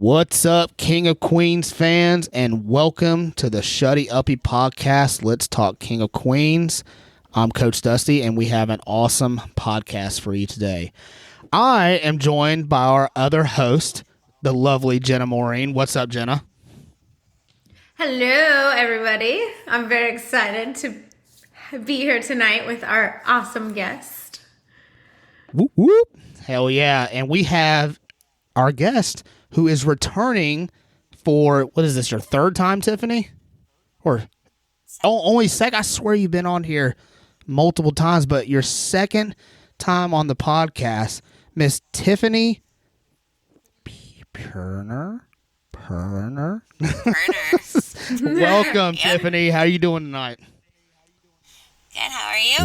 What's up, King of Queens fans, and welcome to the Shutty Uppy podcast. Let's talk King of Queens. I'm Coach Dusty, and we have an awesome podcast for you today. I am joined by our other host, the lovely Jenna Maureen. What's up, Jenna? Hello, everybody. I'm very excited to be here tonight with our awesome guest. Whoop, whoop. Hell yeah. And we have our guest who is returning for, what is this, your third time, Tiffani? Or only second? I swear you've been on here multiple times, but your second time on the podcast, Miss Tiffani Pirner. Welcome, yep. Tiffani. How you doing tonight? Good. How are you?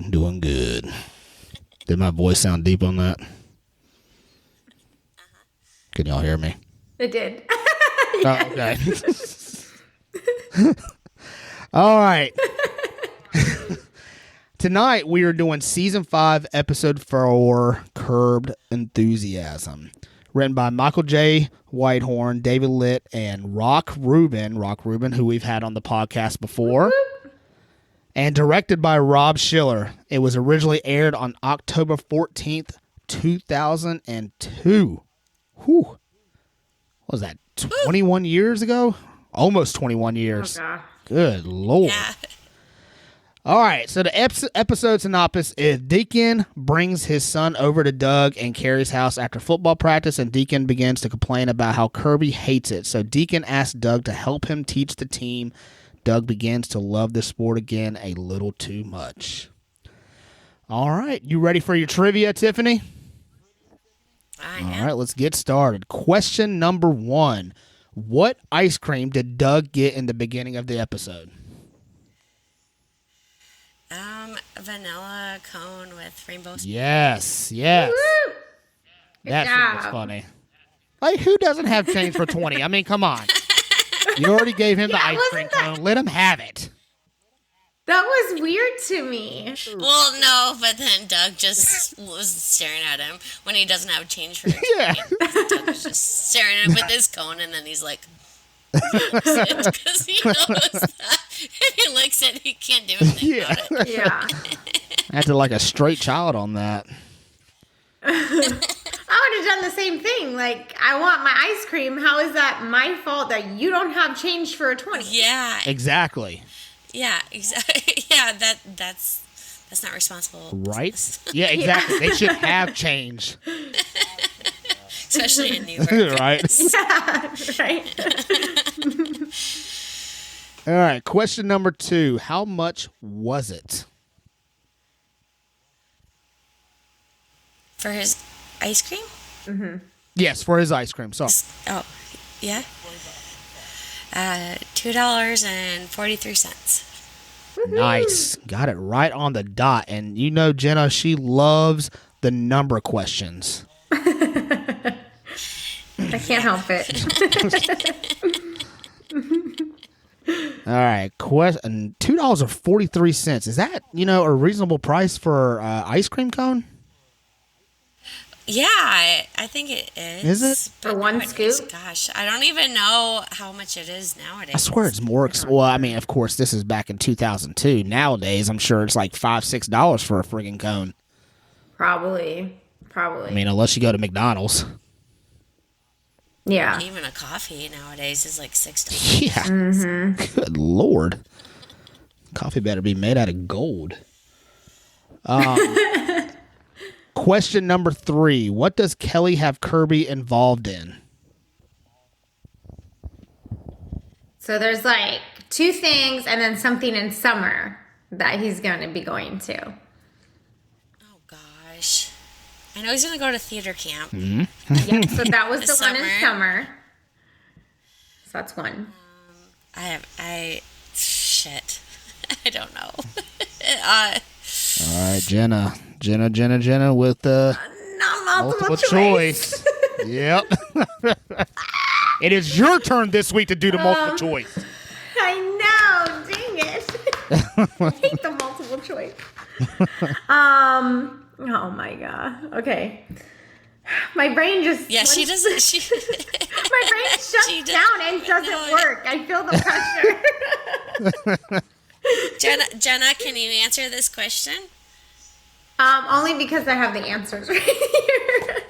Doing good. Did my voice sound deep on that? Can y'all hear me? It did. Oh, okay. All right. Tonight we are doing season 5, episode 4, Kirbed Enthusiasm. Written by Michael J. Whitehorn, David Litt, and Rock Rubin, who we've had on the podcast before. And directed by Rob Schiller. It was originally aired on October 14th, 2002. Whew. What was that, 21 years ago? Almost 21 years. Oh, good Lord. Yeah. All right, so the episode synopsis is Deacon brings his son over to Doug and Carrie's house after football practice, and Deacon begins to complain about how Kirby hates it. So Deacon asks Doug to help him teach the team. Doug begins to love the sport again a little too much. All right, you ready for your trivia, Tiffani? I am. All right, let's get started. Question number 1. What ice cream did Doug get in the beginning of the episode? Vanilla cone with rainbow. Yes. Woo-hoo! That shit was funny. Like, who doesn't have change for 20? I mean, come on. You already gave him the ice cream cone. Let him have it. That was weird to me. Well, no, but then Doug just was staring at him when he doesn't have change for it. Yeah. Doug was just staring at him with his cone, and then he's like, because he knows that if he licks it, he can't do anything about it. Yeah. I acted like a straight child on that. I would have done the same thing. Like, I want my ice cream. How is that my fault that you don't have change for a 20? Yeah. Exactly. Yeah, exactly. Yeah, that's not responsible. Right? Yeah, exactly. They should have change. Especially in New York. Right? Yeah, right. All right, question number 2. How much was it? For his ice cream? Mm-hmm. Yes, for his ice cream. Sorry. Oh, yeah? $2.43. Nice. Got it right on the dot. And you know, Jenna, she loves the number questions. I can't help it. All right. Question $2.43. Is that, a reasonable price for ice cream cone? Yeah, I think it is. Is it? For one scoop? Gosh, I don't even know how much it is nowadays. I swear it's more. Well, I mean, of course, this is back in 2002. Nowadays, I'm sure it's like $5, $6 for a friggin' cone. Probably. I mean, unless you go to McDonald's. Yeah. Even a coffee nowadays is like $6. Yeah. Mm-hmm. Good Lord. Coffee better be made out of gold. Question number 3. What does Kelly have Kirby involved in? So there's like 2 things and then something in summer that he's going to be going to. Oh, gosh. I know he's going to go to theater camp. Mm-hmm. Yeah, so that was the one summer. in summer. So that's one. Shit. I don't know. All right, Jenna with Not multiple choice. Yep. It is your turn this week to do the multiple choice. I know, dang it. I hate the multiple choice. Oh my god. Okay. My brain just... Yeah, she doesn't... My brain shuts down and doesn't work. I feel the pressure. Jenna, can you answer this question? Only because I have the answers right here.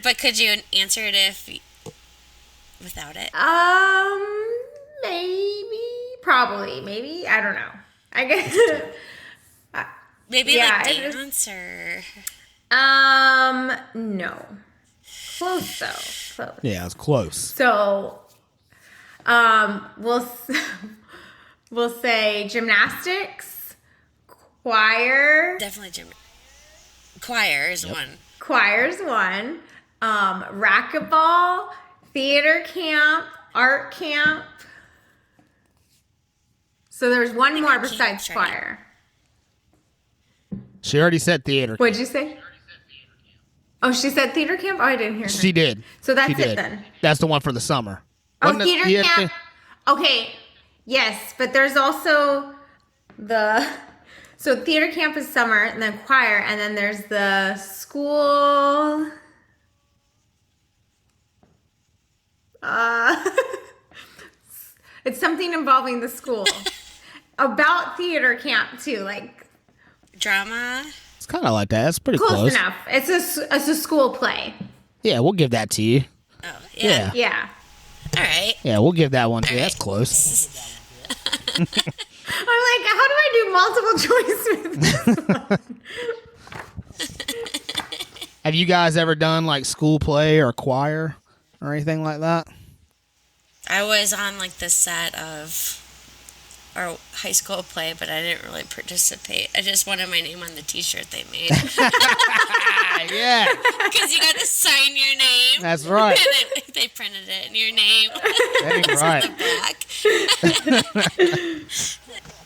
But could you answer it without it? Maybe. Probably. Maybe. I don't know. I guess... Maybe like dance or... No. Close, though. Close. Yeah, it's close. So, we'll say gymnastics, choir. Definitely choir is one. Choir's one. Racquetball, theater camp, art camp. So there's one more besides choir. She already said theater. What'd you say? Oh, she said theater camp? Oh, I didn't hear her. She did. So that's it then. That's the one for the summer. Oh, theater camp. Okay. Yes, but there's also so theater camp is summer, and then choir, and then there's the school. It's something involving the school. About theater camp too, like drama. It's kind of like that. It's pretty close. Close enough. It's a school play. Yeah, we'll give that to you. Oh, yeah. Yeah. All right. Yeah, we'll give that one to you. That's close. I'm like, how do I do multiple choice with this one? Have you guys ever done like school play or choir or anything like that? I was on like the set of our high school play, but I didn't really participate. I just wanted my name on the T-shirt they made. Yeah. Because you got to sign your name. That's right. And then they printed it in your name. That's right.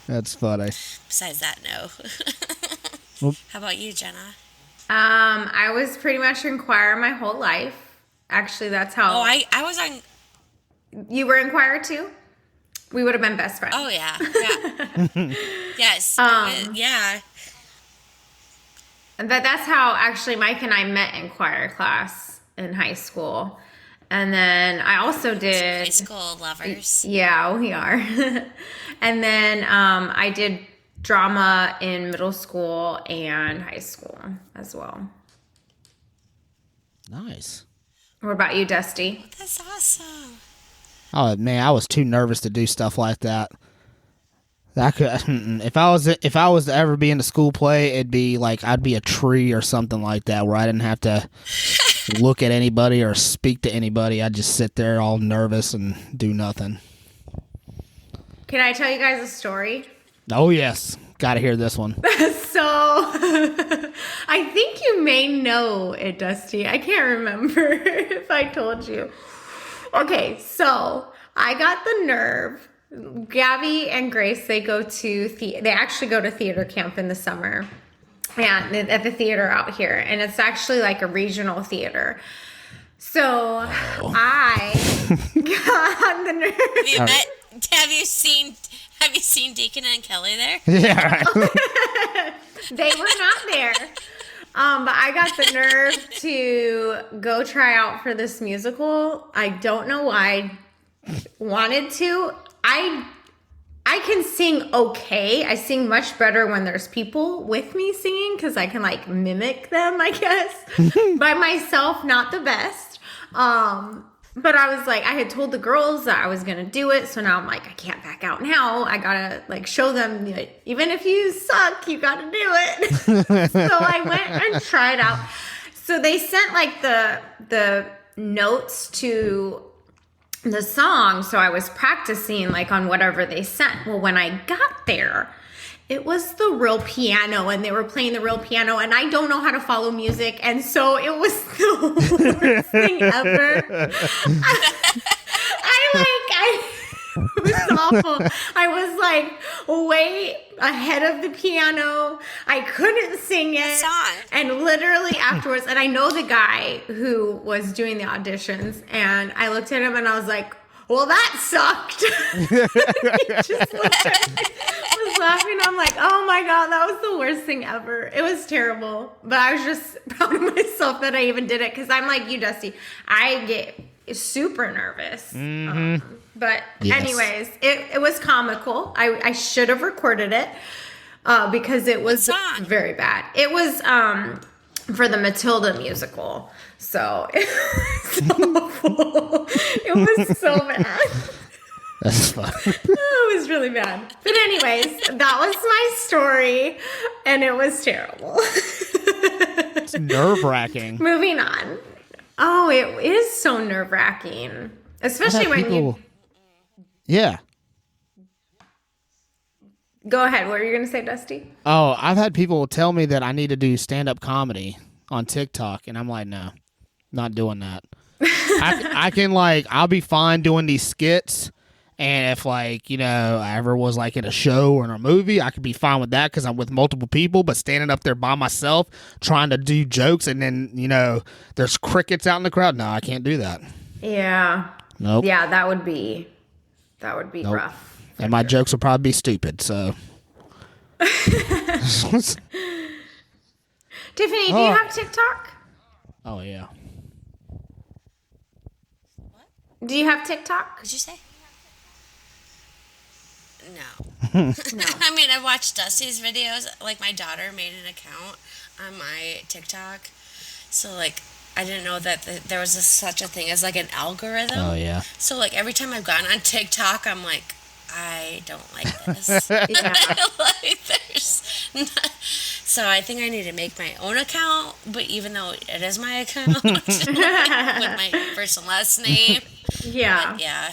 That's funny. Besides that, no. How about you, Jenna? I was pretty much in choir my whole life. Actually, that's how... Oh, I was on... You were in choir too? We would have been best friends. Oh, yeah. Yes. Yeah. But that's how actually Mike and I met in choir class in high school. And then I also did... High school lovers. Yeah, we are. And then I did drama in middle school and high school as well. Nice. What about you, Dusty? That's awesome. Oh man, I was too nervous to do stuff like that. If I was to ever be in a school play, it'd be like I'd be a tree or something like that, where I didn't have to look at anybody or speak to anybody. I'd just sit there all nervous and do nothing. Can I tell you guys a story? Oh yes, gotta hear this one. So, I think you may know it, Dusty. I can't remember if I told you. Okay, so I got the nerve. Gabby and Grace, they actually go to theater camp in the summer, and at the theater out here, and it's actually like a regional theater. So I got the nerve. Have you seen Deacon and Kelly there? Yeah. They were not there. But I got the nerve to go try out for this musical. I don't know why I wanted to. I can sing okay. I sing much better when there's people with me singing because I can like mimic them, I guess. By myself, not the best. But I was like, I had told the girls that I was going to do it. So now I'm like, I can't back out now. I got to like show them, like, even if you suck, you got to do it. So I went and tried out. So they sent like the notes to the song. So I was practicing like on whatever they sent. Well, when I got there, it was the real piano, and they were playing the real piano, and I don't know how to follow music, and so it was the worst thing ever. It was awful. I was like way ahead of the piano. I couldn't sing it. And literally afterwards, and I know the guy who was doing the auditions, and I looked at him and I was like, well, that sucked. He just looked at me. I was laughing. I'm like, oh my God, that was the worst thing ever. It was terrible. But I was just proud of myself that I even did it. Because I'm like you, Dusty. I get super nervous. But anyways, it was comical. I should have recorded it because it was very bad. It was for the Matilda musical. So it was awful. It was so bad. That's fun. It was really bad. But anyways, that was my story, and it was terrible. It's nerve-wracking. Moving on. Oh, it is so nerve-wracking. Especially when you... Yeah. Go ahead. What were you going to say, Dusty? Oh, I've had people tell me that I need to do stand-up comedy on TikTok, and I'm like, no, not doing that. I can, like, I'll be fine doing these skits. And if, like, you know, I ever was, like, in a show or in a movie, I could be fine with that because I'm with multiple people. But standing up there by myself trying to do jokes and then, you know, there's crickets out in the crowd. No, I can't do that. Yeah. Nope. Yeah, that would be rough. And my jokes would probably be stupid, so. Tiffani, do you have TikTok? Oh, yeah. What? Do you have TikTok? What did you say? No. No. I mean, I watched Dusty's videos. Like, my daughter made an account on my TikTok. So, like, I didn't know that there was such a thing as, like, an algorithm. Oh, yeah. So, like, every time I've gone on TikTok, I'm like, I don't like this. Yeah. Like, there's not... So, I think I need to make my own account. But even though it is my account, with my first and last name. Yeah. But, yeah.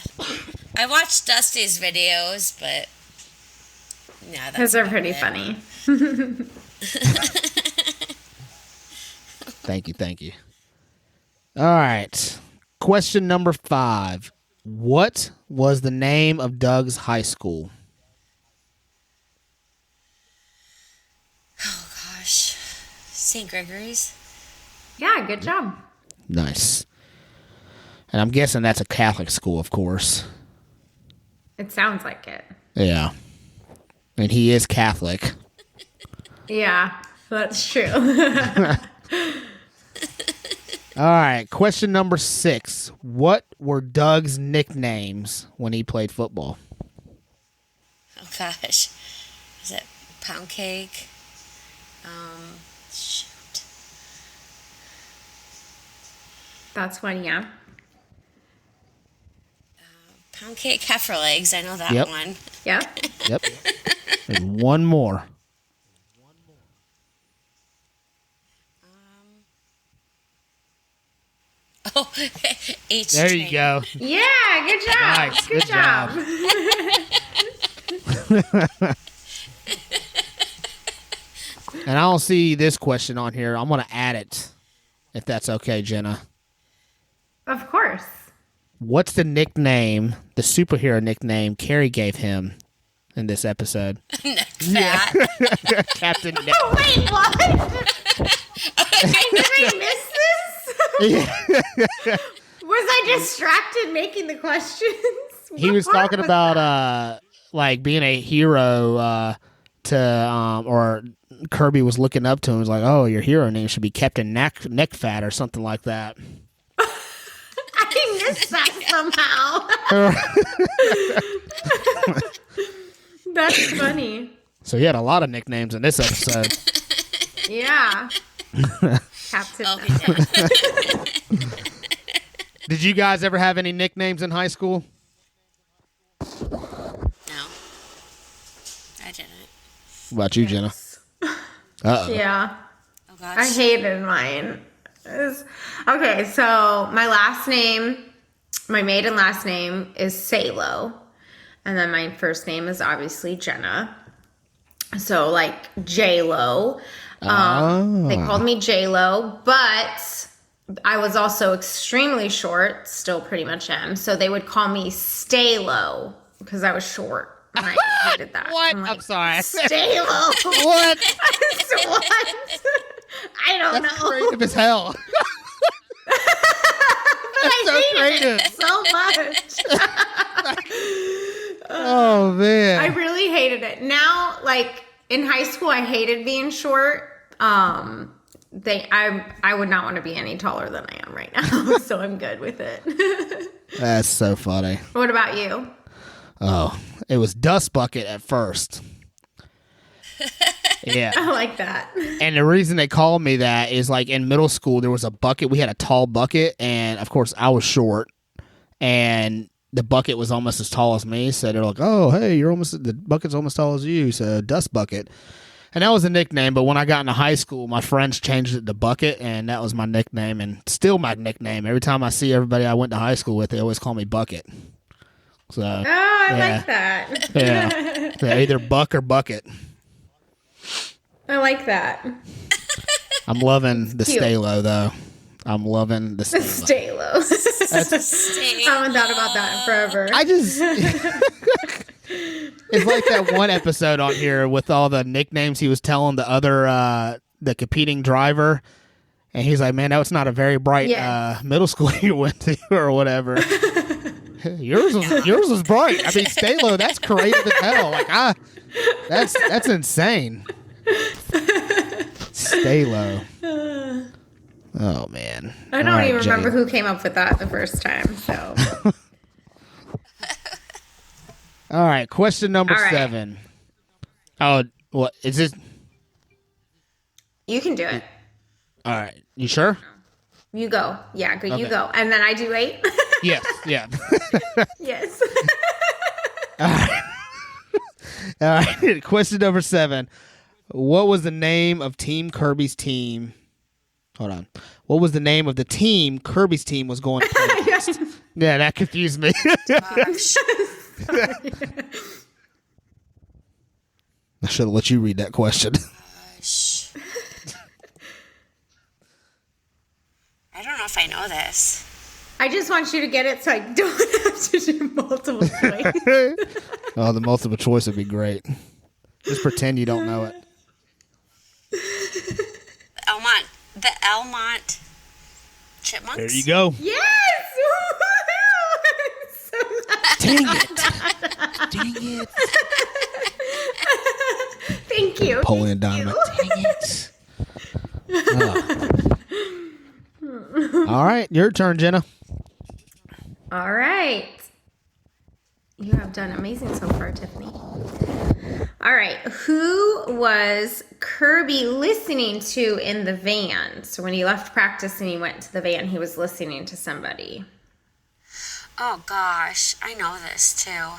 I watched Dusty's videos, but yeah, those are pretty funny. Thank you. All right. Question number 5. What was the name of Doug's high school? Oh, gosh. St. Gregory's? Yeah, good job. Nice. And I'm guessing that's a Catholic school, of course. It sounds like it. Yeah. And he is Catholic. Yeah, that's true. All right. Question number 6. What were Doug's nicknames when he played football? Oh, gosh. Is it pound cake? Shoot. That's funny, yeah. Pound cake, heifer legs. I know that one. Yep. Yep. There's one more. Oh, H. There you go. Yeah, good job. Nice. Good job. And I don't see this question on here. I'm going to add it, if that's okay, Jenna. Of course. What's the nickname, the superhero nickname Carrie gave him in this episode? Neck fat. Captain Neck. Oh, wait, what? Did I miss this? Was I distracted making the questions? He was talking about like being a hero to or Kirby was looking up to him. He was like, "Oh, your hero name should be Captain Neck Fat or something like that." I missed that somehow. That's funny. So he had a lot of nicknames in this episode. Yeah. Captain. Oh, he did. Did you guys ever have any nicknames in high school? No. I didn't. What about you, Jenna? Uh-oh. Yeah. Oh, gosh. I hated mine. Okay, so my last name, my maiden last name is Salo. And then my first name is obviously Jenna. So like J-Lo. They called me J-Lo, but I was also extremely short, still pretty much am. So they would call me Stay-Lo because I was short. And I hated that. What? I'm sorry. Stay-Lo. What? What? I don't That's know. creative as hell. That's so creative. So much. Oh man. I really hated it. Now, like in high school, I hated being short. I would not want to be any taller than I am right now, so I'm good with it. That's so funny. What about you? Oh, it was Dust Bucket at first. Yeah. I like that. And the reason they called me that is like in middle school, there was a bucket. We had a tall bucket, and of course, I was short, and the bucket was almost as tall as me. So they're like, "Oh, hey, the bucket's almost as tall as you." So Dust Bucket, and that was a nickname. But when I got into high school, my friends changed it to Bucket, and that was my nickname, and still my nickname. Every time I see everybody I went to high school with, they always call me Bucket. So, I like that. Yeah, so either Buck or Bucket. I like that. I'm loving the Stalo though. I'm loving the Stalo. I haven't thought about that in forever. It's like that one episode on here with all the nicknames he was telling the other the competing driver, and he's like, "Man, that was not a very bright middle school you went to, or whatever." yours was bright. I mean, Stalo, that's creative as hell. Like that's insane. Stalo. Oh man. I don't even remember who came up with that the first time, so. All right, question number 7. Oh, what is this? You can do it. All right, you sure? You go. Yeah, good. Okay. You go. And then I do 8? Yes, yeah. Yes. All right, question number 7. What was the name of Team Kirby's team? Hold on. What was the name of the team Kirby's team was going to play against? Yeah, that confused me. I should have let you read that question. Gosh. I don't know if I know this. I just want you to get it so I don't have to do multiple choice. Oh, the multiple choice would be great. Just pretend you don't know it. The Elmont Chipmunks. There you go. Yes! Dang it. Dang it. Thank you. Napoleon Dynamite. Dang it. Oh. All right, your turn, Jenna. All right. You have done amazing so far, Tiffany. All right. Who was Kirby listening to in the van? So when he left practice and he went to the van, he was listening to somebody. Oh, gosh. I know this, too.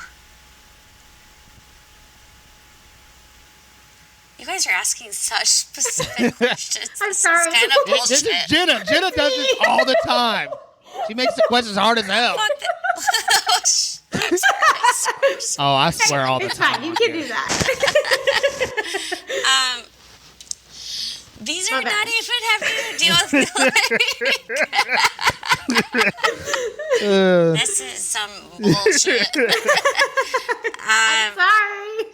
You guys are asking such specific questions. I'm sorry. This is kind of bullshit. This is Jenna. Jenna does this all the time. She makes the questions hard as hell. Oh, I swear all the time. It's fine. You can do that. These are not even having to deal with This is some bullshit. I'm sorry.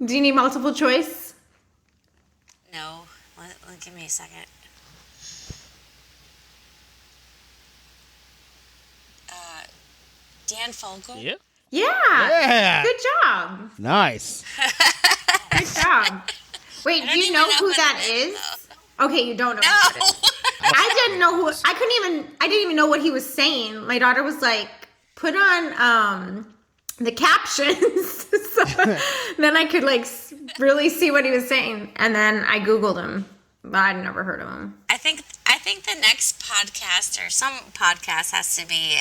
Do you need multiple choice? No. Give me a second. Dan Fogel? Yep. Yeah. Good job. Nice. Good job. Wait, do you know who that is? Okay, you don't know. No. Who that is. I didn't know who. I didn't even know what he was saying. My daughter was like, put on the captions, so then I could like really see what he was saying. And then I Googled him, but I'd never heard of him. I think the next podcast or some podcast has to be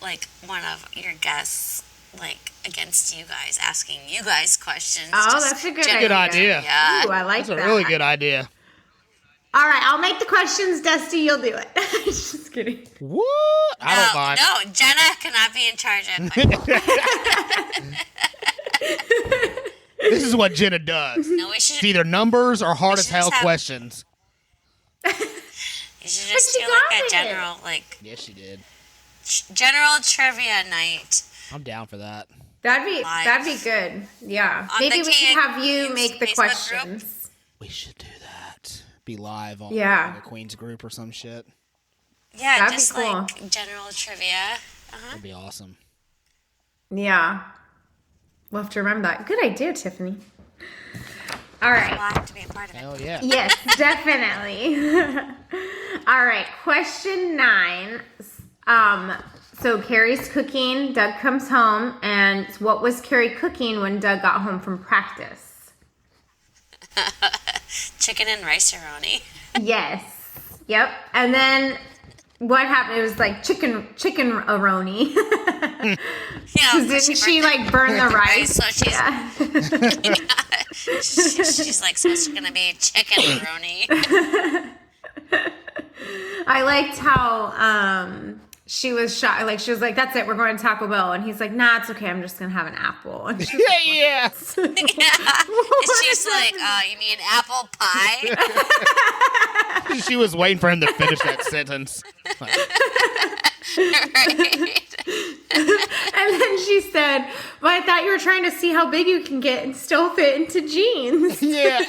like one of your guests, like against you guys, asking you guys questions. Oh, that's a good idea. Yeah. Ooh, I like that. That's a really good idea. All right, I'll make the questions, Dusty. You'll do it. Just kidding. What? I don't mind. No, Jenna cannot be in charge of it. This is what Jenna does. No, it's either numbers or hard as hell questions. You should just do like a general, like... Yes, she did. General trivia night. I'm down for that. That'd be good. Yeah. Maybe we should have you make the questions. Group. We should do that. Be live on the Queen's group or some shit. Yeah, that'd just be cool. like general trivia. That'd be awesome. Yeah. We'll have to remember that. Good idea, Tiffany. All right. Well, I have to be a part of it. Hell yeah. Yes, definitely. All right. Question 9. So Carrie's cooking. Doug comes home. And what was Carrie cooking when Doug got home from practice? Chicken and rice-a-roni. Yes. Yep. And then what happened? It was like chicken-a-roni. Yeah, Didn't she like burn the rice? So she's, Yeah. she's like, so it's gonna be chicken-a-roni. I liked how she was shot. Like she was like, "That's it, we're going to Taco Bell," and he's like, "Nah, it's okay. I'm just gonna have an apple." And she's like, Yeah. She's like, you mean apple pie? She was waiting for him to finish that sentence. Right. And then she said, "Well, I thought you were trying to see how big you can get and still fit into jeans." Yeah.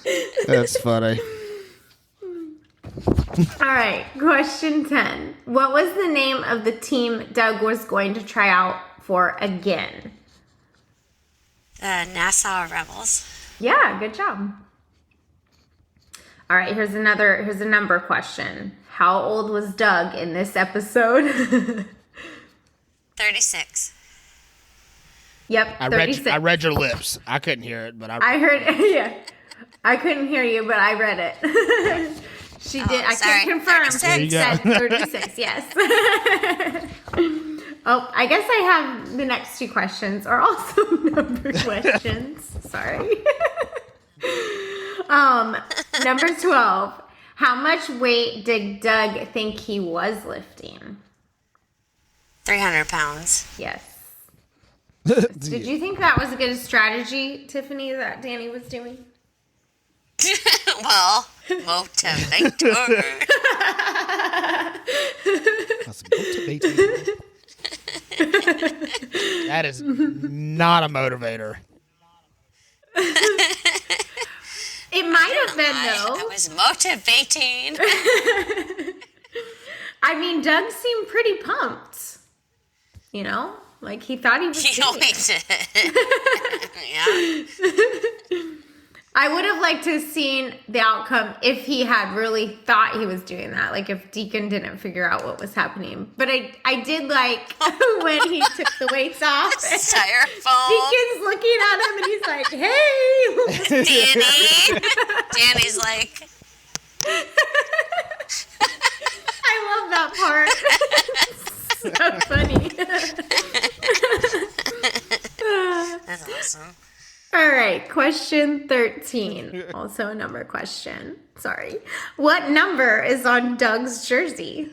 Yep. That's funny. All right, question 10. What was the name of the team Doug was going to try out for again? Nassau Rebels. Yeah, good job. All right, here's a number question. How old was Doug in this episode? 36. Yep, 36. I read your lips. I couldn't hear it, but I heard, yeah. I couldn't hear you, but I read it. She did. I sorry. couldn't confirm. 36. There you She go. said 36, yes. Oh, I guess I have the next 2 questions are also number questions. Sorry. Number 12. How much weight did Doug think he was lifting? 300 pounds. Yes. Did you think that was a good strategy, Tiffany, that Danny was doing? Well, motivator. That's motivating. That is not a motivator. It might have been, though. That was motivating. I mean, Doug seemed pretty pumped. You know? Like, he thought he was He doing only it. did. Yeah. I would have liked to have seen the outcome if he had really thought he was doing that. Like, if Deacon didn't figure out what was happening. But I did like when he took the weights off. Styrofoam. Deacon's looking at him and he's like, hey. Danny's like, I love that part. So funny. that's awesome. All right, question 13. Also a number question. Sorry. What number is on Doug's jersey?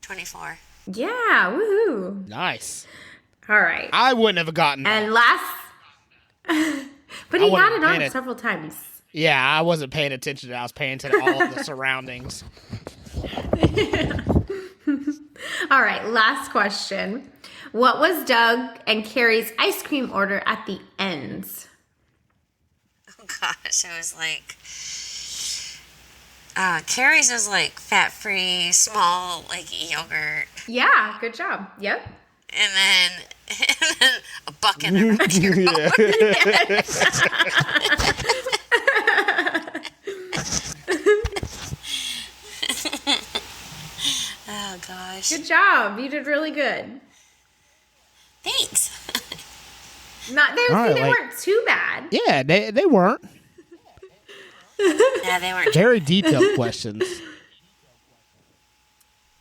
24. Yeah, woohoo. Nice. All right. I wouldn't have gotten that. And last... But he I had wasn't it on paying it. several times. Yeah, I wasn't paying attention to it. I was paying attention to all of the surroundings. All right, last question. What was Doug and Carrie's ice cream order at the ends? Oh gosh, it was like Carrie's was like fat-free, small, like yogurt, Yeah, good job. Yep. and then a bucket of Yeah. Oh gosh. Good job. You did really good. Thanks. Not they, All right, they like- weren't too bad. Yeah, they weren't. Yeah, they weren't Very detailed questions.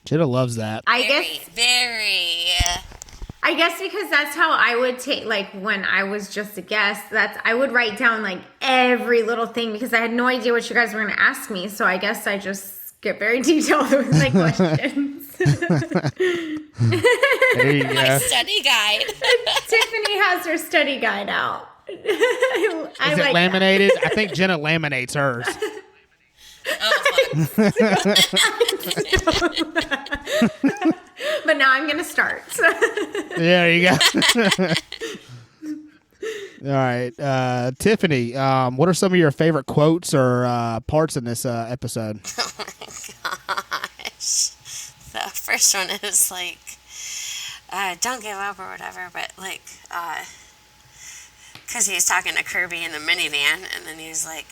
Jenna loves that. I very, guess very. because that's how I would take, like, when I was just a guest, I would write down, like, every little thing because I had no idea what you guys were going to ask me. So I guess I just get very detailed with my questions. There you My go. study guide. Tiffany has her study guide out. Is it laminated? I think Jenna laminates hers. Oh, fuck. But now I'm going to start. There you go. All right. Tiffany, what are some of your favorite quotes or parts in this episode? Oh my gosh. the first one is like, don't give up or whatever, but like, because he was talking to Kirby in the minivan, and then he was like,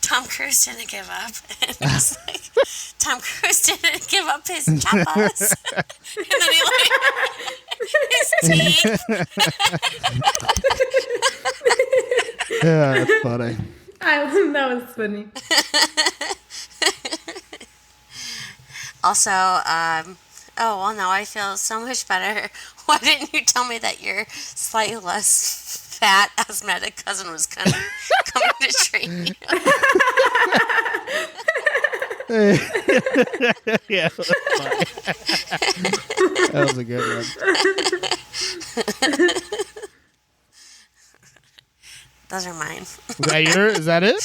Tom Cruise didn't give up. And he's like, Tom Cruise didn't give up his chapas. And then he like, his teeth. Yeah, that's funny. That was funny. Also, oh, well, now I feel so much better. Why didn't you tell me that your slightly less fat asthmatic cousin was coming to treat you? Yeah, that was a good one. Those are mine. Is that it?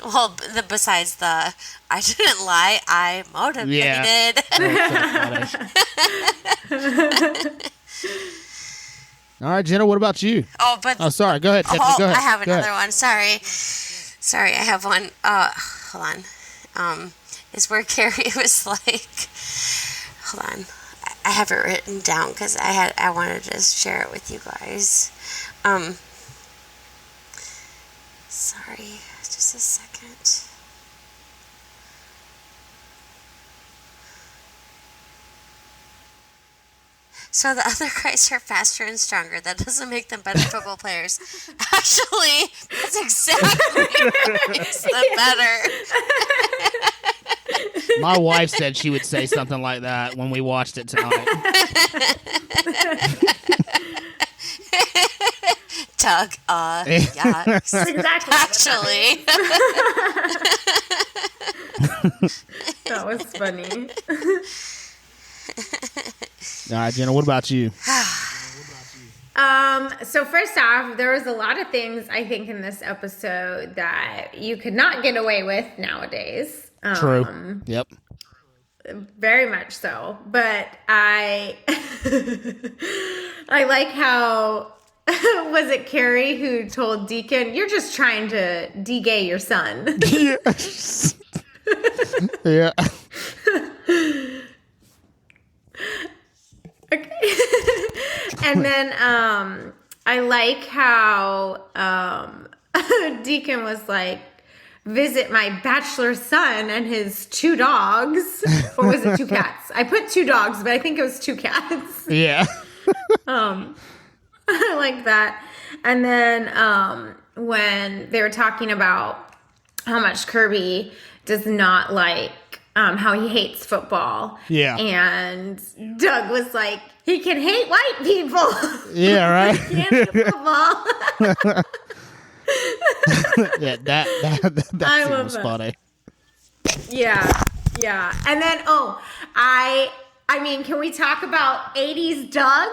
Well, besides the I didn't lie, I motivated. Yeah. All right, Jenna, what about you? Oh, sorry. Go ahead, Tiffany. Go ahead. I have another one. Sorry, I have one. Hold on. It's where Carrie was like, hold on. I have it written down because I wanted to share it with you guys. Sorry, just a second. So the other guys are faster and stronger. That doesn't make them better football players. Actually, that's exactly what makes them better. My wife said she would say something like that when we watched it tonight. Doug, yeah. Exactly. Actually. That was funny. All right, Jenna, what about you? So first off, there was a lot of things I think in this episode that you could not get away with nowadays. True. Yep. Very much so. But I I like how was it Carrie who told Deacon, "You're just trying to de-gay your son." Yes. Yeah. Okay. And then I like how Deacon was like, visit my bachelor son and his 2 dogs. Or was it 2 cats? I put 2 dogs, but I think it was 2 cats. Yeah. I like that. And then when they were talking about how much Kirby does not like how he hates football. Yeah. And Doug was like, he can hate white people. Yeah, right. He can't hate football. Yeah, that scene was funny. Yeah. And then, I mean, can we talk about 80s Doug?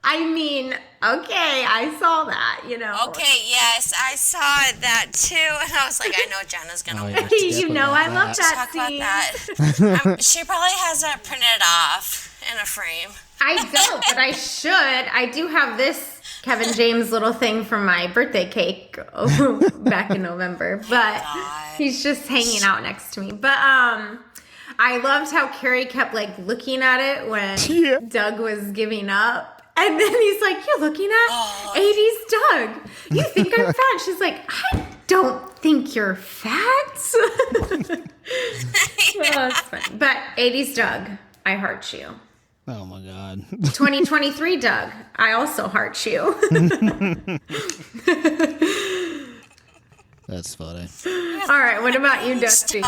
I mean, okay, I saw that, you know. Okay, yes, I saw that too, and I was like, I know Jenna's gonna watch. You know, I love that Talk scene. about that. She probably has that printed off in a frame. I don't, but I should. I do have this Kevin James little thing from my birthday cake back in November, but he's just hanging out next to me. But I loved how Carrie kept like looking at it when Doug was giving up. And then he's like, "You're looking at 80s Doug. You think I'm fat?" She's like, "I don't think you're fat." That's fun. But 80s Doug, I heart you. Oh my God. 2023 Doug, I also heart you. That's funny. All right, what about you, Dusty?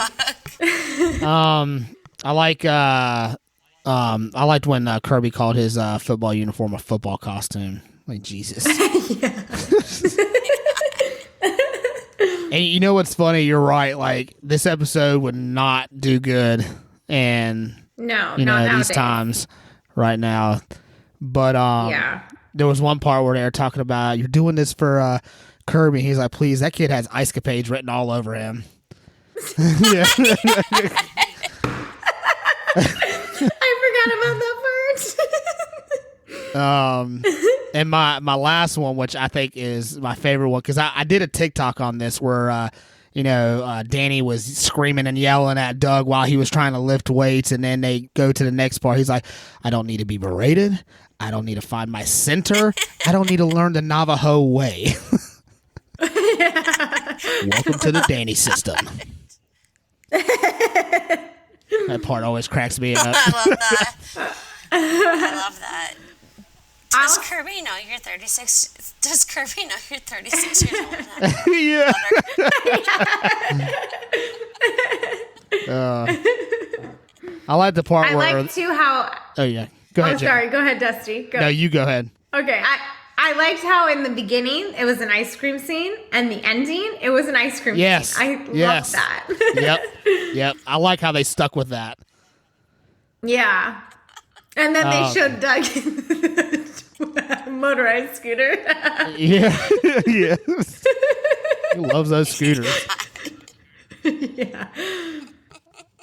I liked when Kirby called his football uniform a football costume. Like, Jesus. And you know what's funny? You're right. Like, this episode would not do good. And, No, you know, nowadays. these times right now. But there was one part where they were talking about, you're doing this for Kirby. He's like, please, that kid has Ice Capades written all over him. Yeah. I forgot about that part. And my last one, which I think is my favorite one, because I did a TikTok on this where Danny was screaming and yelling at Doug while he was trying to lift weights, and then they go to the next part. He's like, I don't need to be berated. I don't need to find my center. I don't need to learn the Navajo way. Welcome to the Danny system. That part always cracks me up. I love that. I love that. Does Kirby know you're 36? Does Kirby know you're 36 years old? Yeah. I like the part I where... like too how... Oh, yeah. Go ahead, Jenna. Sorry. Go ahead, Dusty. Go. No, you go ahead. Okay. I liked how in the beginning it was an ice cream scene, and the ending it was an ice cream scene. I love that. Yep. I like how they stuck with that. Yeah. And then they showed Doug motorized scooter. Yeah. He loves those scooters. Yeah.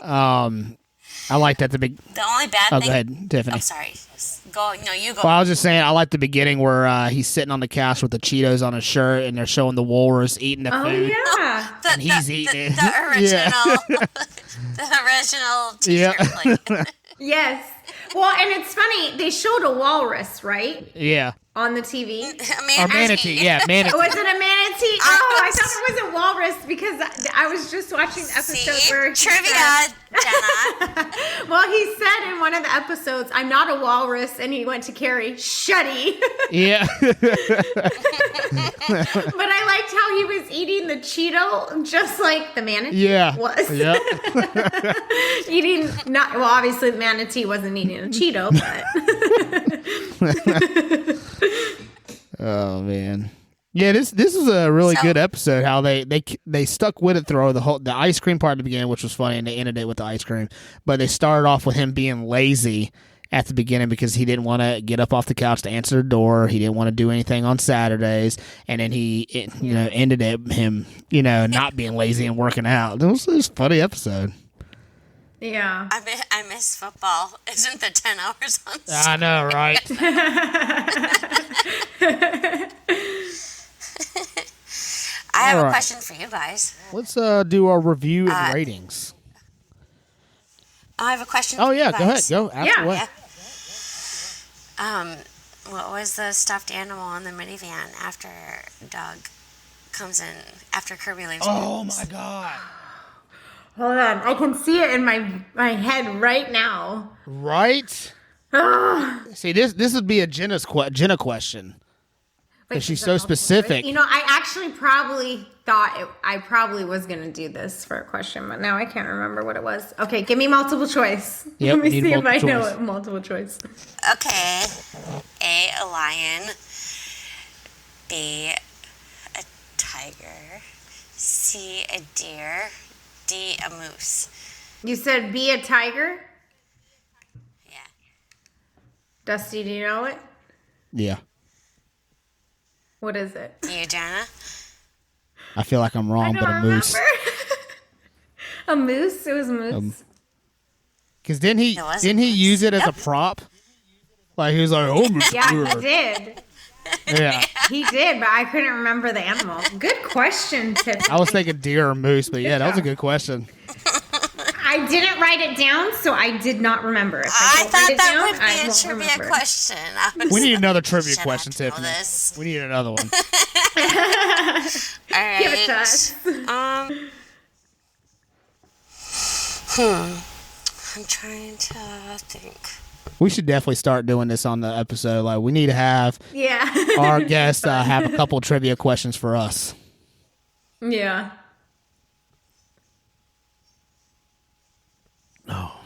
I liked at the big. The only bad thing. Go ahead, Tiffani. Oh, sorry. Go. No, you go. Well, I was just saying, I like the beginning where he's sitting on the couch with the Cheetos on his shirt, and they're showing the walrus eating the food. Oh yeah. And he's eating it. The original. The original T-shirt. Yeah. Yes. Well, and it's funny. They showed a walrus, right? Yeah. On the TV. Or manatee. Yeah, manatee. Was it a manatee? Oh, I thought it was a walrus because I was just watching the episode where trivia, Jenna. Well, he said in one of the episodes, "I'm not a walrus," and he went to Carrie, "Shutty." Yeah. But I liked how he was eating the Cheeto just like the manatee was. Yeah. Eating not well. Obviously, the manatee wasn't eating a Cheeto, but. Oh man, yeah. This is a really good episode. How they stuck with it through the ice cream part at the beginning, which was funny, and they ended it with the ice cream. But they started off with him being lazy at the beginning because he didn't want to get up off the couch to answer the door. He didn't want to do anything on Saturdays, and then ended it him not being lazy and working out. It was a funny episode. Yeah. I miss football. Isn't the 10 hours on Sunday? I know, right? I have a question for you guys. Let's do our review and ratings. I have a question for you guys. Go ahead. Go. Absolutely. Yeah. What was the stuffed animal in the minivan after Doug comes in, after Kirby leaves? Oh, my God. Hold on, I can see it in my head right now. Right? See, this would be a Jenna question. Because she's so specific. I actually probably thought I probably was going to do this for a question, but now I can't remember what it was. Okay, give me multiple choice. Yep, Let me see if I choice. know it. Multiple choice. Okay. A lion. B, a tiger. C, a deer. D, a moose. You said be a tiger? Yeah. Dusty, do you know it? Yeah. What is it? Do you, Jenna? I feel like I'm wrong, but a moose. A moose? It was a moose. Because didn't he use it as a prop? Like he was like, oh, moose. Yeah, he did. Yeah. He did, but I couldn't remember the animal. Good question, Tiffany. I was thinking deer or moose, but yeah, that was a good question. I didn't write it down, so I did not remember. If I thought that down, would be a trivia question. We need another trivia Shut question, up, know Tiffany. this. We need another one. All right. Give it to us. I'm trying to think. We should definitely start doing this on the episode. Like, we need to have our guests have a couple trivia questions for us. Yeah. Oh,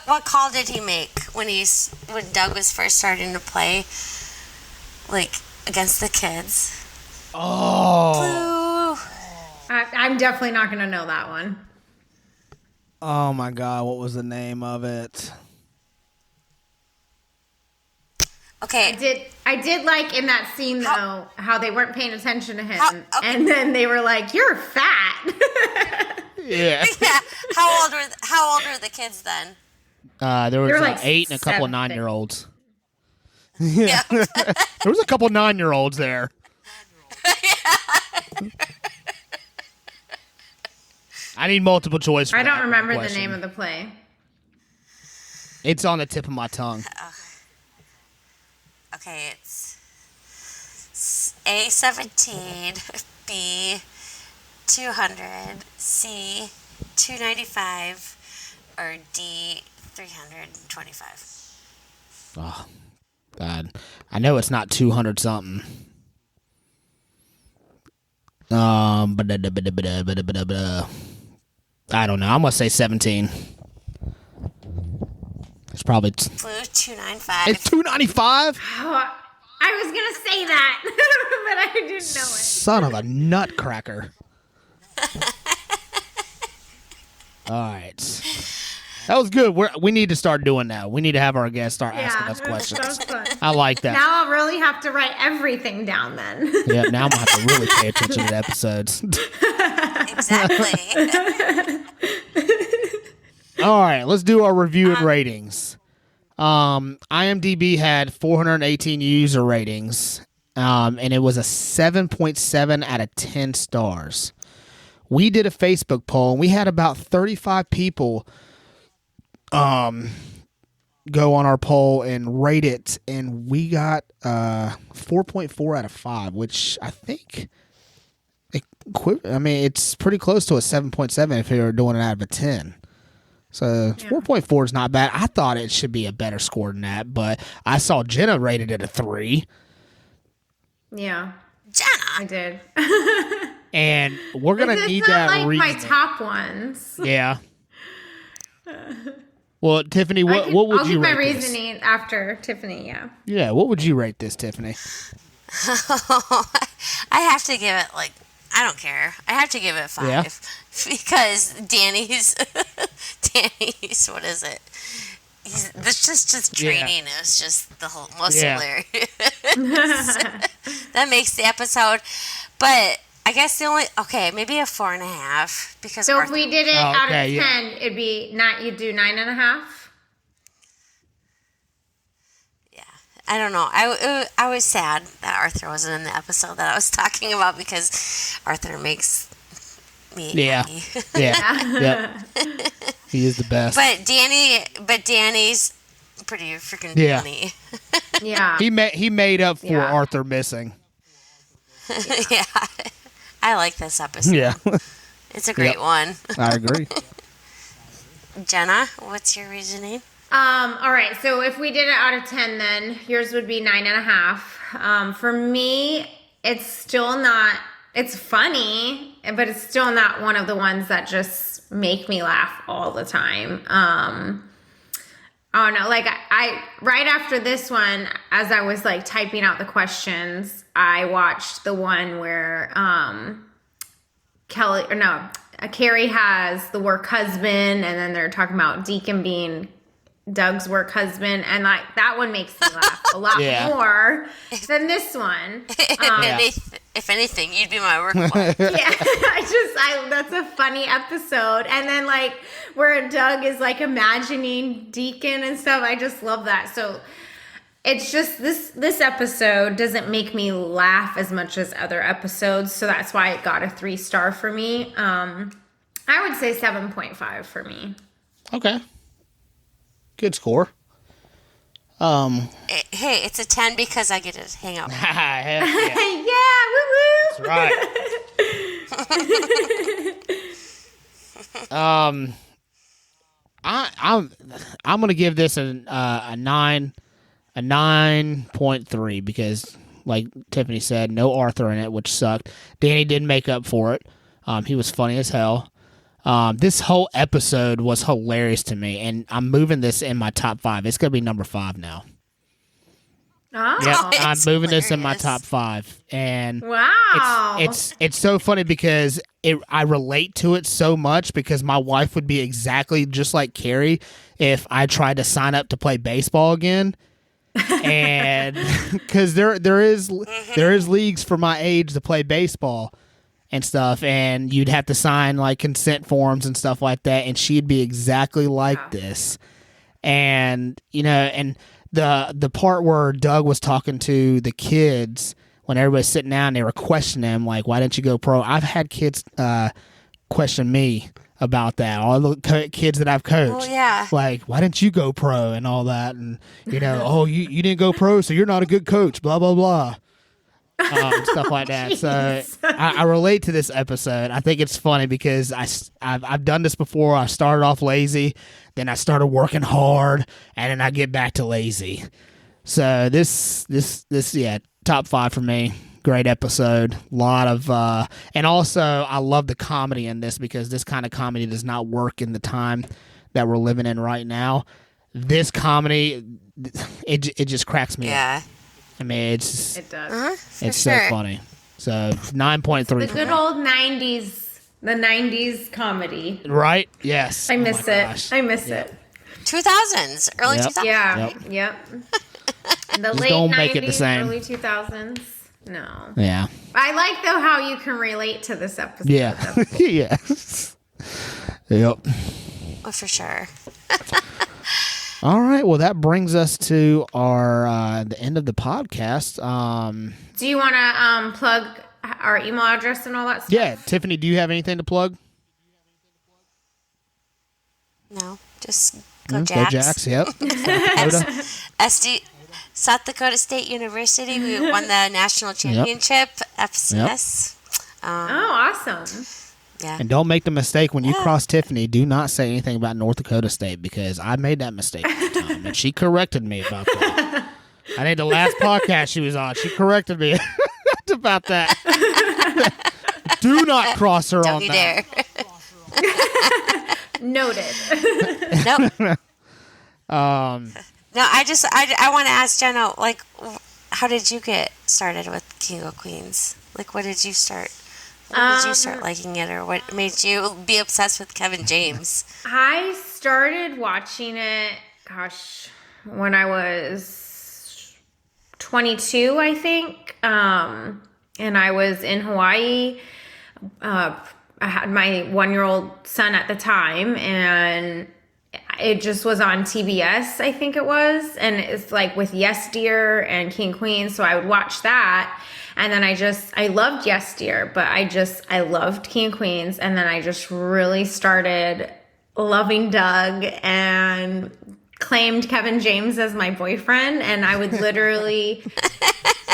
what call did he make when Doug was first starting to play, like against the kids? Oh. I'm definitely not going to know that one. Oh my God, what was the name of it? Okay. I did like in that scene though how they weren't paying attention to him, and then they were like, "You're fat." Yeah. Yeah. How old were the kids then? There was like 8 and a couple of 7. 9-year-olds. Yeah. There was a couple 9-year-olds there. Yeah. I need multiple choice. I don't remember the name of the play. It's on the tip of my tongue. Okay, it's A17, B 200, C 295, or D 325. Oh, God. I know it's not 200 something. I don't know. I'm going to say 17. It's probably... Blue 295. It's 295? Oh, I was going to say that, but I didn't know it. Son of a nutcracker. All right. That was good. We need to start doing that. We need to have our guests start asking us questions. Fun. I like that. Now I'll really have to write everything down then. Yeah, now I'm going to have to really pay attention to the episodes. Exactly. All right, let's do our review and ratings. IMDb had 418 user ratings, and it was a 7.7 out of 10 stars. We did a Facebook poll, and we had about 35 people go on our poll and rate it, and we got 4.4 out of 5, which I think, it's pretty close to a 7.7 if you were doing it out of a 10. So 4.4 is not bad. I thought it should be a better score than that, but I saw Jenna rated it a 3. Yeah. Jenna. I did. And we're going to need that like reason. my top ones. Yeah. Well, Tiffany, what would I'll you give rate my reasoning after Tiffany, yeah. Yeah, what would you rate this, Tiffany? I have to give it, I don't care. I have to give it 5. Yeah. Because Danny's, what is it? This just training is just the whole most hilarious. That makes the episode. But I guess maybe a 4.5 because. So if we did it out of 10, it'd be you'd do 9.5. Yeah, I don't know. I was sad that Arthur wasn't in the episode that I was talking about because Arthur makes me happy. Yeah. He is the best. But Danny's pretty freaking funny. Yeah. He made up for Arthur missing. Yeah. I like this episode. Yeah. It's a great one. I agree. Jenna, what's your reasoning? All right. So if we did it out of 10, then yours would be 9.5. For me, it's still not, it's funny, but it's still not one of the ones that just make me laugh all the time. I don't know. I right after this one, as I was typing out the questions, I watched the one where Carrie has the work husband, and then they're talking about Deacon being Doug's work husband, and that one makes me laugh a lot more than this one. If anything, you'd be my work one. That's a funny episode. And then where Doug is imagining Deacon and stuff. I just love that. So it's just this episode doesn't make me laugh as much as other episodes. So that's why it got a 3-star for me. I would say 7.5 for me. Okay. Good score. Hey, it's a 10 because I get to hang out. Yeah, woo woo. That's right. I'm gonna give this a 9.3 because, like Tiffany said, no Arthur in it, which sucked. Danny didn't make up for it. He was funny as hell. This whole episode was hilarious to me, and I'm moving this in my top 5. It's gonna be number 5 now. Oh, yep, I'm moving hilarious. this in my top 5, and wow, it's so funny because I relate to it so much because my wife would be exactly just like Carrie if I tried to sign up to play baseball again, and because there is leagues for my age to play baseball and stuff, and you'd have to sign consent forms and stuff like that, and she'd be exactly like this, and and the part where Doug was talking to the kids when everybody's sitting down, they were questioning him, like, why didn't you go pro? I've had kids question me about that. All the kids that I've coached. Oh, yeah. Like, why didn't you go pro and all that? And, oh, you didn't go pro, so you're not a good coach, blah, blah, blah. Stuff like that. So I relate to this episode. I think it's funny because I've done this before. I started off lazy, then I started working hard, and then I get back to lazy. So this top 5 for me. Great episode. A lot of and also I love the comedy in this because this kind of comedy does not work in the time that we're living in right now. This comedy, it just cracks me up. I mean, it does. It's so funny. So 9.3. The good old 90s, the 90s comedy. Right? Yes. I miss it. I miss it. 2000s, early 2000s. Yeah. Yep. The Just late don't 90s, make it the same. early 2000s. No. Yeah. I like though how you can relate to this episode. Yeah. Cool. Yes. Yep. Oh, for sure. All right. Well, that brings us to the end of the podcast. Do you want to plug our email address and all that stuff? Yeah. Tiffany, do you have anything to plug? No. Just go Jacks. Go Jacks, yep. South Dakota State University. We won the national championship. FCS. Oh, awesome. Yeah. And don't make the mistake when you cross Tiffany. Do not say anything about North Dakota State because I made that mistake one time, and she corrected me about that. I think the last podcast she was on, she corrected me about that. Do not cross her on that. Noted. Nope. No, I want to ask Jenna, like, how did you get started with King of Queens? Like, what did you start? When did you start liking it, or what made you be obsessed with Kevin James? I started watching it, when I was 22, I think. And I was in Hawaii. I had my 1-year-old son at the time, and it just was on TBS, I think it was. And it's like with Yes Dear and King Queen. So I would watch that. And then I loved Yes Dear, but I loved King Queens. And then I just really started loving Doug and claimed Kevin James as my boyfriend. And I would literally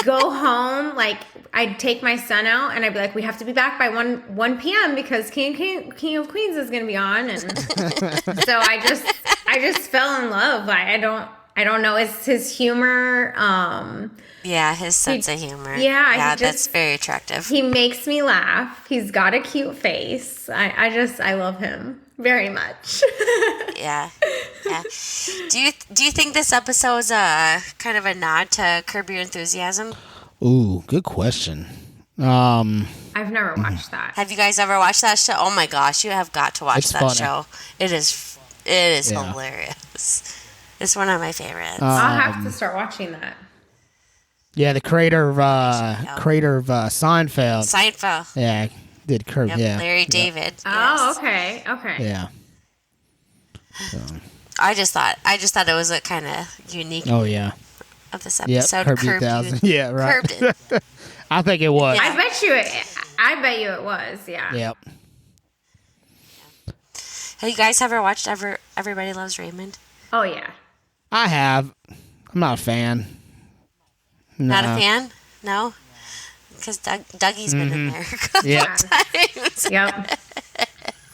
go home, like I'd take my son out and I'd be like, we have to be back by 1 p.m. because King of Queens is going to be on. And so I just fell in love. I don't know. It's his humor. Yeah, his sense of humor. Yeah, that's very attractive. He makes me laugh. He's got a cute face. I love him very much. Yeah. Do you think this episode's kind of a nod to Curb Your Enthusiasm? Ooh, good question. I've never watched that. Have you guys ever watched that show? Oh my gosh, you have got to watch that funny. Show. It is hilarious. It's one of my favorites. I'll have to start watching that. Yeah, the creator of Seinfeld. Seinfeld. Yeah, did Kirby. Yep, Yeah, Larry David. Oh, Yes. okay. Yeah. So. I just thought it was a kind of unique. Oh yeah. Of this Yeah, episode. Kirby 1000. Yeah, right. Curbed. I think it was. I bet you it was. Yeah. Yep. Have you guys ever watched Everybody Loves Raymond? Oh yeah. I have. I'm not a fan. No. Not a fan? No? Because Dougie's been in there. Yeah. Yep.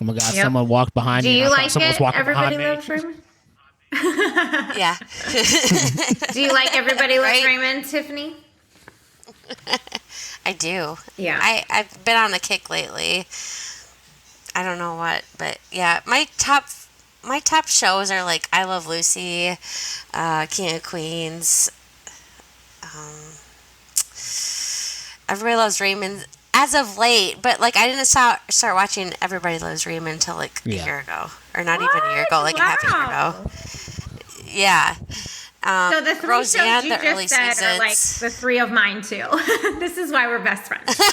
Oh my God! Yep. Someone walked behind me. you. Do you like it? Everybody Loves Raymond. Yeah. Do you like Everybody Loves Raymond, Tiffany? I do. Yeah. I've been on a kick lately. I don't know what, but yeah, my top shows are like I Love Lucy, King of Queens, Everybody Loves Raymond as of late, but like I didn't start watching Everybody Loves Raymond until like a year ago, or not even a year ago, like a half a year ago. Yeah. So the three Roseanne, shows you just said are like the three of mine too. This is why we're best friends now.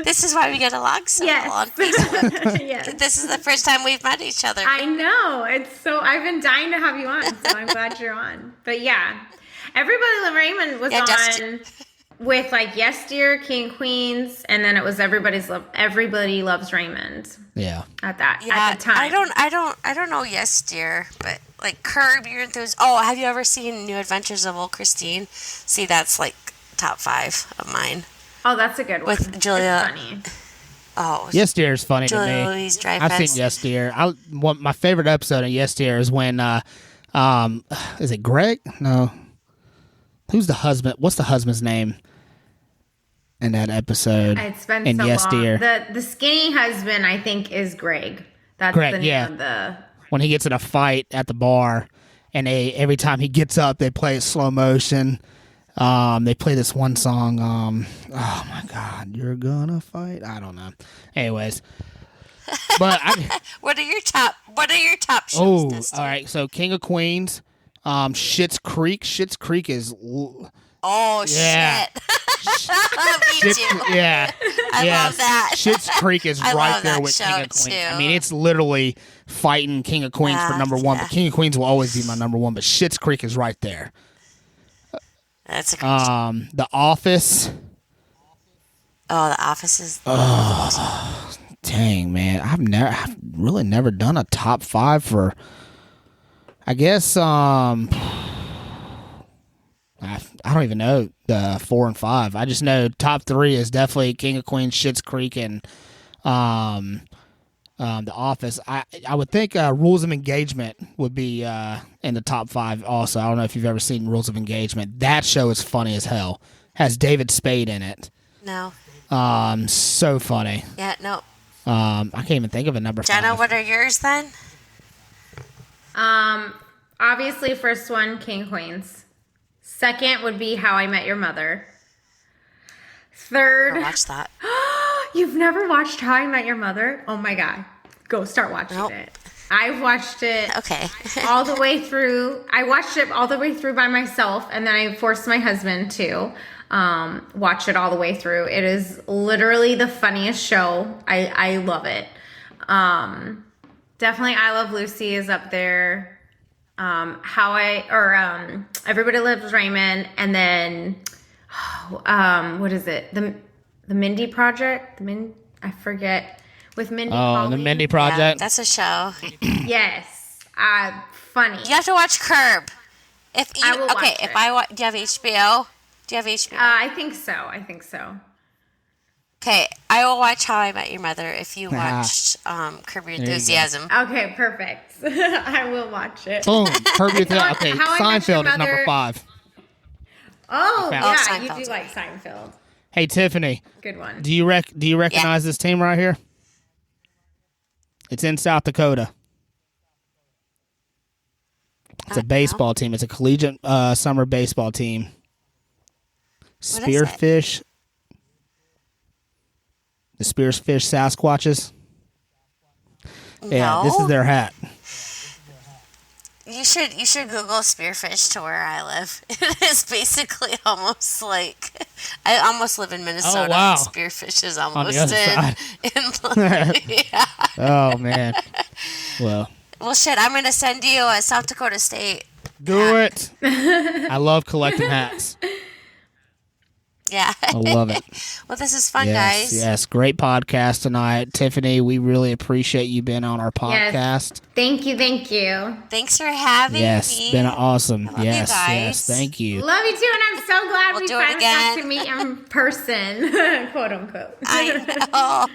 This is why we get along so well on Facebook. Yes. This is the first time we've met each other. I know. I've been dying to have you on, so I'm glad you're on. But yeah. Everybody Love Raymond was on Dusty. with like Yes Dear, King of Queens, and then it was Everybody Loves Raymond. Yeah. At the time. I don't know Yes Dear, but like Curb Your Enthusiasm. Oh, have you ever seen New Adventures of Old Christine? See, that's like top 5 of mine. Oh, that's a good one. With Julia. It's funny. Oh, Yes Dear is funny Julia to me. Louis-Dreyfus. I've seen Yes Dear. My favorite episode of Yes Dear is when is it Greg? No. Who's the husband? What's the husband's name in that episode? It's been in so Yes long. Dear. The skinny husband, I think, is Greg. That's Greg, the name of the... When he gets in a fight at the bar, and every time he gets up, they play it slow motion. They play this one song. Oh my God, you're gonna fight. I don't know. Anyways, but what are your top shows? Oh, all right. So King of Queens, Schitt's Creek. Schitt's Creek is. Oh yeah. shit! Me too. Yeah, I love that. Schitt's Creek is right there with King of Queens. Too. I mean, it's literally fighting King of Queens for number one. But King of Queens will always be my number one. But Schitt's Creek is right there. That's a The Office. Oh, The Office is. Dang, man, I've really never done a top 5 for. I guess I don't even know the 4 and 5. I just know top 3 is definitely King of Queens, Schitt's Creek, and The Office. I would think Rules of Engagement would be in the top 5 also. I don't know if you've ever seen Rules of Engagement. That show is funny as hell. Has David Spade in it. No. So funny. Yeah, no. I can't even think of a number 5. Jenna, what are yours then? Obviously, first one, King of Queens. Second would be How I Met Your Mother. Third. I'll watch that. You've never watched How I Met Your Mother? Oh my God. Go start watching it. I've watched it all the way through. I watched it all the way through by myself, and then I forced my husband to watch it all the way through. It is literally the funniest show. I love it. Definitely I Love Lucy is up there. Everybody Loves Raymond, and then what is it? The Mindy Project? I forget. With Mindy. Oh, the Mindy Project. Yeah, that's a show. Yes. Funny. You have to watch Curb. I will watch it. Do you have HBO? Do you have HBO? I think so. Okay, I will watch How I Met Your Mother if you watched Kirby Enthusiasm. Okay, perfect. I will watch it. Boom. Kirby Enthusiasm. Okay, Seinfeld is number 5. Oh, yeah, Seinfeld. you do like Seinfeld. Hey, Tiffany. Good one. Do you recognize this team right here? It's in South Dakota. It's a baseball team. It's a collegiate summer baseball team. Spearfish. The Spearfish Sasquatches. Yeah, No. this is their hat. You should Google spearfish to where I live. It is basically almost like I almost live in Minnesota. Oh, wow. Spearfish is On almost the other side. yeah. Oh, man. Well, Shit, I'm gonna send you a South Dakota State. do it. I love collecting hats. Yeah. I love it. Well, this is fun, Yes, guys. yes. Great podcast tonight. Tiffany, we really appreciate you being on our podcast. Yes. Thank you. Thanks for having Yes, me. been awesome. I love you Yes, guys. yes. Thank you. Love you too, and I'm so glad We'll we do it finally got again. to meet in person, quote unquote. I know.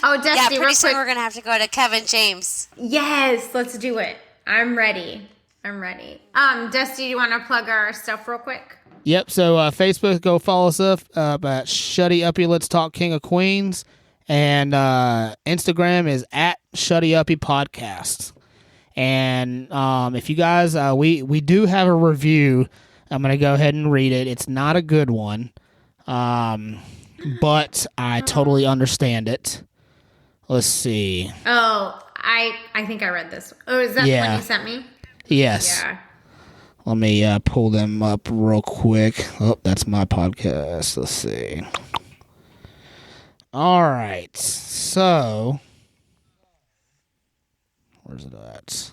Oh, Dusty, Yeah, real pretty soon quick. we're gonna have to go to Kevin James. Yes, let's do it. I'm ready. Dusty, do you want to plug our stuff real quick? Yep. So Facebook, go follow us up at Shutty Uppy Let's Talk King of Queens, and Instagram is at Shutty Uppy Podcast. And if you guys, we do have a review. I'm gonna go ahead and read it. It's not a good one, but I totally understand it. Let's see. Oh, I think I read this. Oh, is that the one you sent me? Yes. Yeah. Let me pull them up real quick. Oh, that's my podcast. Let's see. All right. So, where's it at?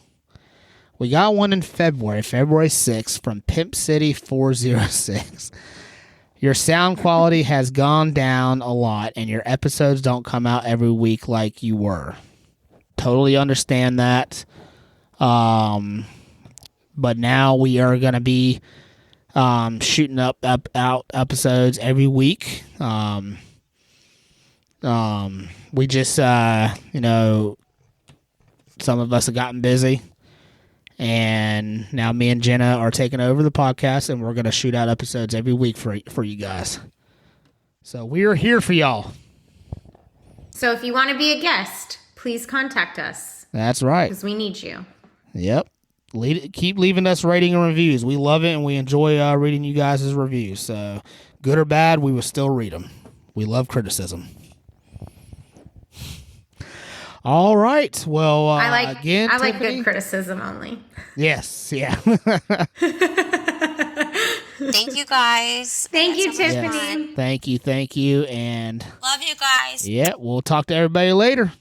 We got one in February 6th from Pimp City 406. Your sound quality has gone down a lot, and your episodes don't come out every week like you were. Totally understand that. But now we are going to be shooting out episodes every week. We just, some of us have gotten busy. And now me and Jenna are taking over the podcast, and we're going to shoot out episodes every week for you guys. So we are here for y'all. So if you want to be a guest, please contact us. That's right. Because we need you. Yep. Keep leaving us rating and reviews. We love it, and we enjoy reading you guys' reviews. So good or bad, we will still read them. We love criticism. All right. Well, I like Tiffani, good criticism only. Yes. Yeah. Thank you, guys. Thank you, so Tiffani. Thank you. And love you guys. yeah, we'll talk to everybody later.